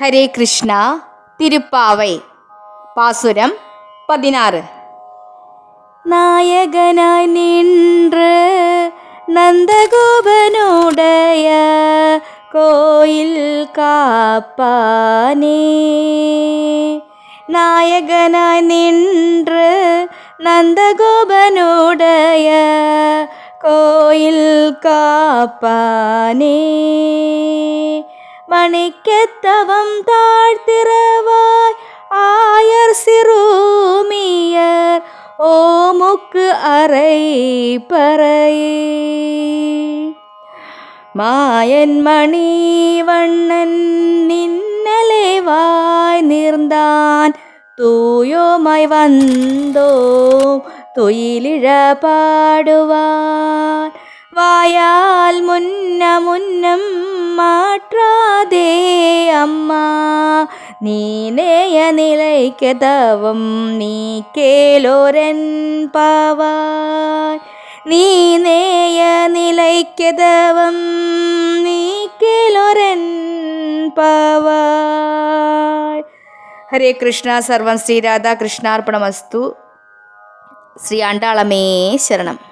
ഹരേ കൃഷ്ണ. തിരുപ്പാവൈ പാസുരം 16. നായകനായി നിன்று നന്ദഗോപനുடைய கோயில் காப்பானே. നായകനായി നിன்று നന്ദഗോപനുடைய கோயில் காப்பானே. மணிக்கத்தவம் தாழ்த்திரவாய் ஆயர் சிறுமியர் ஓமுக்கு அறை பறையே. மாயன் மணிவண்ணன் நின்னலை வாய் நிறந்தான் தூயோமாய் வந்தோம் துயிலிழ பாடுவான். வாயால் முன்னம் மாற்றாதே அம்மா, நீனேய நிலைக்க தவம் நீ கேளோரென் பாவாய். நீனேய நிலைக்க தவம் நீ கேளோரென் പാവായ്. ഹരേ കൃഷ്ണ. സർവം ശ്രീ രാധാകൃഷ്ണാർപ്പണമസ്തു. ശ്രീ ആണ്ടാളമേ ശരണം.